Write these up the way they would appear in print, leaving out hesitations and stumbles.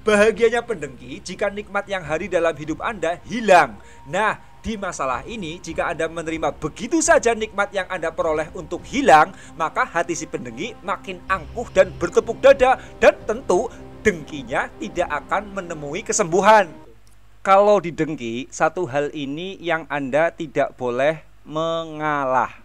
Bahagianya pendengki jika nikmat yang hari dalam hidup Anda hilang. Nah, di masalah ini, jika Anda menerima begitu saja nikmat yang Anda peroleh untuk hilang, maka hati si pendengki makin angkuh dan bertepuk dada, dan tentu dengkinya tidak akan menemui kesembuhan. Kalau didengki, satu hal ini yang Anda tidak boleh mengalah.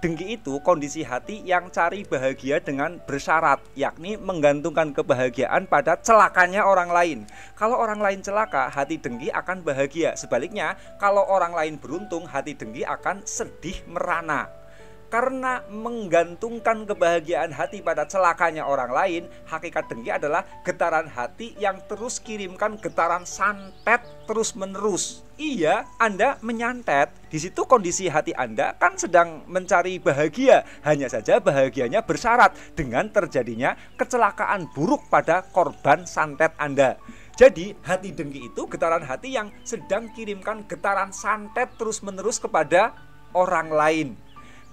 Dengki itu kondisi hati yang cari bahagia dengan bersyarat, yakni menggantungkan kebahagiaan pada celakanya orang lain. Kalau orang lain celaka, hati dengki akan bahagia. Sebaliknya, kalau orang lain beruntung, hati dengki akan sedih merana. Karena menggantungkan kebahagiaan hati pada celakanya orang lain, hakikat dengki adalah getaran hati yang terus kirimkan getaran santet terus-menerus. Iya, Anda menyantet. Di situ kondisi hati Anda kan sedang mencari bahagia. Hanya saja bahagianya bersyarat dengan terjadinya kecelakaan buruk pada korban santet Anda. Jadi, hati dengki itu getaran hati yang sedang kirimkan getaran santet terus-menerus kepada orang lain.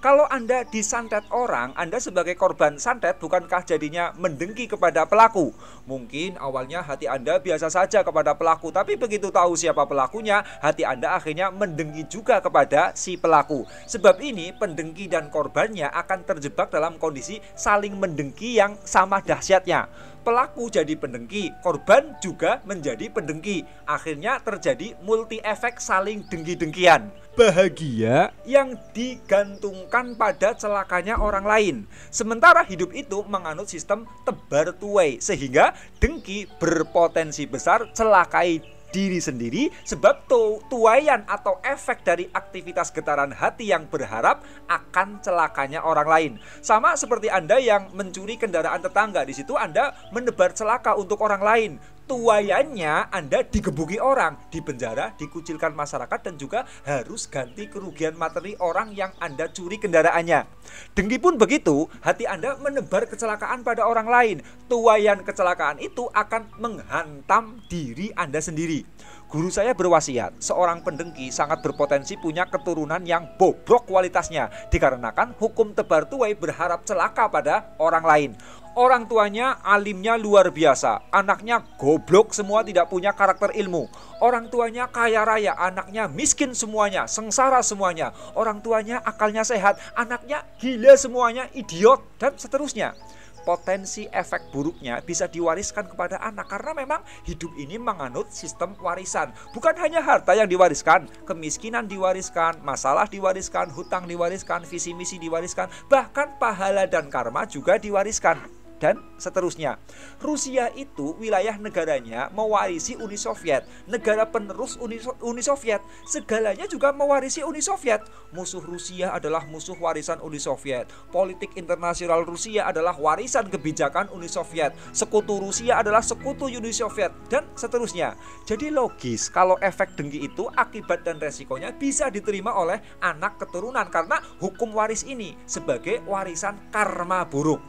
Kalau Anda disantet orang, Anda sebagai korban santet bukankah jadinya mendengki kepada pelaku? Mungkin awalnya hati Anda biasa saja kepada pelaku, tapi begitu tahu siapa pelakunya, hati Anda akhirnya mendengki juga kepada si pelaku. Sebab ini pendengki dan korbannya akan terjebak dalam kondisi saling mendengki yang sama dahsyatnya. Pelaku jadi pendengki, korban juga menjadi pendengki. Akhirnya terjadi multi efek saling dengki-dengkian. Bahagia yang digantungkan pada celakanya orang lain. Sementara hidup itu menganut sistem tebar tuai, sehingga dengki berpotensi besar celakai diri sendiri sebab tuaian atau efek dari aktivitas getaran hati yang berharap akan celakanya orang lain. Sama seperti Anda yang mencuri kendaraan tetangga, di situ Anda menebar celaka untuk orang lain. Tuaiannya Anda digebuki orang, dipenjara, dikucilkan masyarakat, dan juga harus ganti kerugian materi orang yang Anda curi kendaraannya. Dengki pun begitu, hati Anda menebar kecelakaan pada orang lain. Tuaian kecelakaan itu akan menghantam diri Anda sendiri. Guru saya berwasiat, seorang pendengki sangat berpotensi punya keturunan yang bobrok kualitasnya, dikarenakan hukum tebar tuai berharap celaka pada orang lain. Orang tuanya alimnya luar biasa, anaknya goblok semua, tidak punya karakter ilmu. Orang tuanya kaya raya, anaknya miskin semuanya, sengsara semuanya. Orang tuanya akalnya sehat, anaknya gila semuanya, idiot, dan seterusnya. Potensi efek buruknya bisa diwariskan kepada anak karena memang hidup ini menganut sistem warisan. Bukan hanya harta yang diwariskan, kemiskinan diwariskan, masalah diwariskan, hutang diwariskan, visi misi diwariskan, bahkan pahala dan karma juga diwariskan. Dan seterusnya. Rusia itu wilayah negaranya mewarisi Uni Soviet, negara penerus Uni Soviet, segalanya juga mewarisi Uni Soviet. Musuh Rusia adalah musuh warisan Uni Soviet. Politik internasional Rusia adalah warisan kebijakan Uni Soviet. Sekutu Rusia adalah sekutu Uni Soviet, dan seterusnya. Jadi logis kalau efek dengki itu akibat dan resikonya bisa diterima oleh anak keturunan karena hukum waris ini sebagai warisan karma buruk.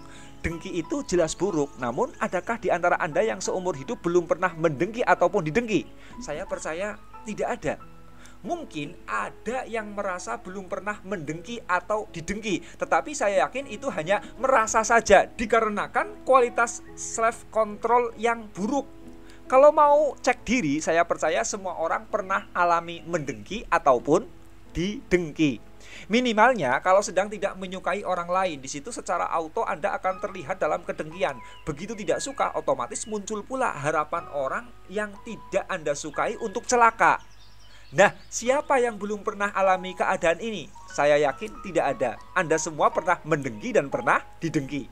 Dengki itu jelas buruk, namun adakah di antara Anda yang seumur hidup belum pernah mendengki ataupun didengki? Saya percaya tidak ada. Mungkin ada yang merasa belum pernah mendengki atau didengki, tetapi saya yakin itu hanya merasa saja dikarenakan kualitas self control yang buruk. Kalau mau cek diri, saya percaya semua orang pernah alami mendengki ataupun didengki. Minimalnya kalau sedang tidak menyukai orang lain, di situ secara auto Anda akan terlihat dalam kedengkian. Begitu tidak suka, otomatis muncul pula harapan orang yang tidak Anda sukai untuk celaka. Nah, siapa yang belum pernah alami keadaan ini? Saya yakin tidak ada. Anda semua pernah mendengki dan pernah didengki.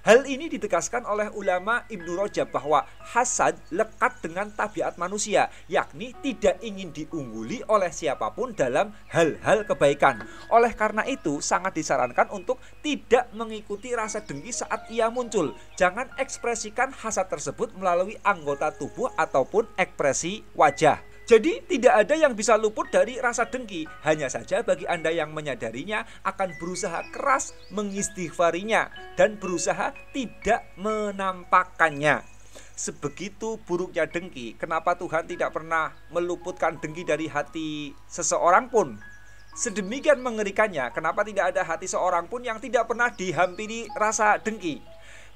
Hal ini ditegaskan oleh ulama Ibnu Rajab bahwa hasad lekat dengan tabiat manusia, yakni tidak ingin diungguli oleh siapapun dalam hal-hal kebaikan. Oleh karena itu, sangat disarankan untuk tidak mengikuti rasa dengki saat ia muncul. Jangan ekspresikan hasad tersebut melalui anggota tubuh ataupun ekspresi wajah. Jadi tidak ada yang bisa luput dari rasa dengki. Hanya saja bagi Anda yang menyadarinya akan berusaha keras mengistighfarinya dan berusaha tidak menampakkannya. Sebegitu buruknya dengki, kenapa Tuhan tidak pernah meluputkan dengki dari hati seseorang pun? Sedemikian mengerikannya, kenapa tidak ada hati seorang pun yang tidak pernah dihampiri rasa dengki?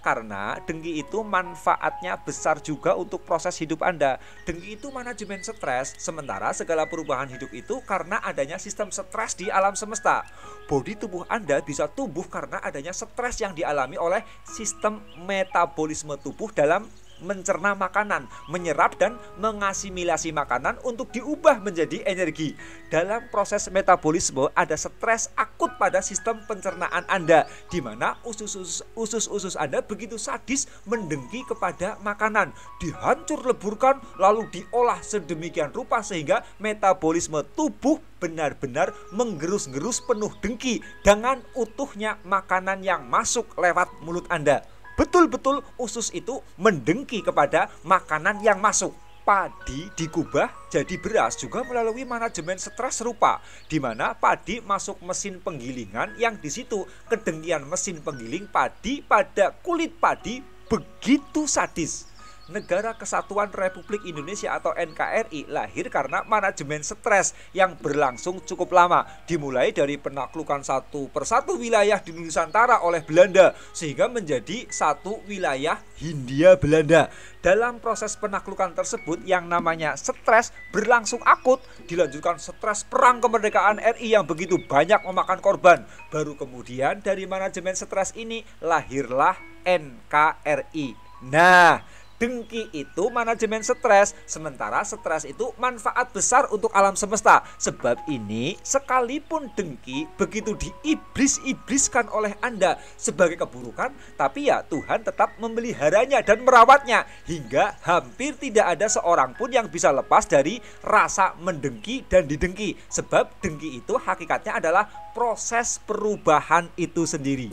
Karena dengki itu manfaatnya besar juga untuk proses hidup Anda. Dengki itu manajemen stres, sementara segala perubahan hidup itu karena adanya sistem stres di alam semesta. Bodi tubuh Anda bisa tumbuh karena adanya stres yang dialami oleh sistem metabolisme tubuh dalam mencerna makanan, menyerap dan mengasimilasi makanan untuk diubah menjadi energi. Dalam proses metabolisme ada stres akut pada sistem pencernaan Anda, di mana usus-usus Anda begitu sadis mendengki kepada makanan, dihancur leburkan lalu diolah sedemikian rupa sehingga metabolisme tubuh benar-benar menggerus-gerus penuh dengki dengan utuhnya makanan yang masuk lewat mulut Anda. Betul-betul usus itu mendengki kepada makanan yang masuk. Padi dikubah jadi beras juga melalui manajemen stres serupa, di mana padi masuk mesin penggilingan yang di situ kedengkian mesin penggiling padi pada kulit padi begitu sadis. Negara Kesatuan Republik Indonesia atau NKRI lahir karena manajemen stres yang berlangsung cukup lama, dimulai dari penaklukan satu persatu wilayah di Nusantara oleh Belanda sehingga menjadi satu wilayah Hindia Belanda. Dalam proses penaklukan tersebut yang namanya stres berlangsung akut, dilanjutkan stres perang kemerdekaan RI yang begitu banyak memakan korban. Baru kemudian dari manajemen stres ini lahirlah NKRI. Nah, dengki itu manajemen stres, sementara stres itu manfaat besar untuk alam semesta. Sebab ini, sekalipun dengki begitu diiblis-ibliskan oleh Anda sebagai keburukan, tapi ya Tuhan tetap memeliharanya dan merawatnya, hingga hampir tidak ada seorang pun yang bisa lepas dari rasa mendengki dan didengki. Sebab dengki itu hakikatnya adalah proses perubahan itu sendiri.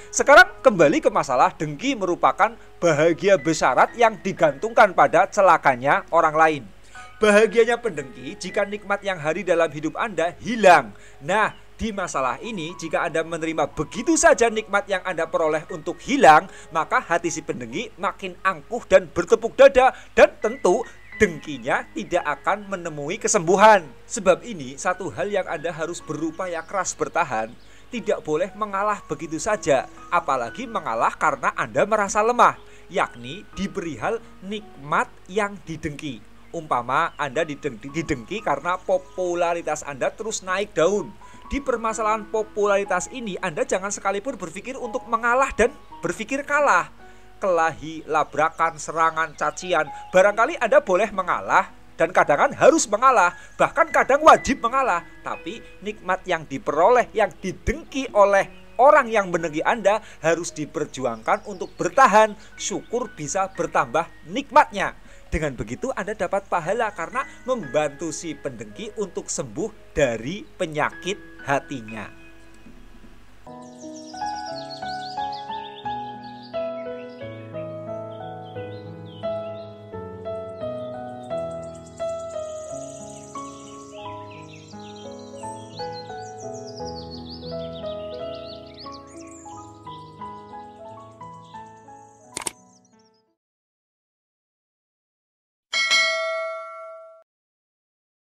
Sekarang kembali ke masalah dengki merupakan bahagia bersyarat yang digantungkan pada celakanya orang lain. Bahagianya pendengki jika nikmat yang hari dalam hidup Anda hilang. Nah, di masalah ini jika Anda menerima begitu saja nikmat yang Anda peroleh untuk hilang, maka hati si pendengki makin angkuh dan bertepuk dada, dan tentu dengkinya tidak akan menemui kesembuhan. Sebab ini satu hal yang Anda harus berupaya keras bertahan. Tidak boleh mengalah begitu saja, apalagi mengalah karena Anda merasa lemah, yakni diberi hal nikmat yang didengki. Umpama Anda didengki karena popularitas Anda terus naik daun. Di permasalahan popularitas ini Anda jangan sekalipun berpikir untuk mengalah dan berpikir kalah. Kelahi, labrakan, serangan, cacian, barangkali Anda boleh mengalah, dan kadang harus mengalah, bahkan kadang wajib mengalah. Tapi nikmat yang diperoleh, yang didengki oleh orang yang mendengki Anda harus diperjuangkan untuk bertahan. Syukur bisa bertambah nikmatnya. Dengan begitu Anda dapat pahala karena membantu si pendengki untuk sembuh dari penyakit hatinya.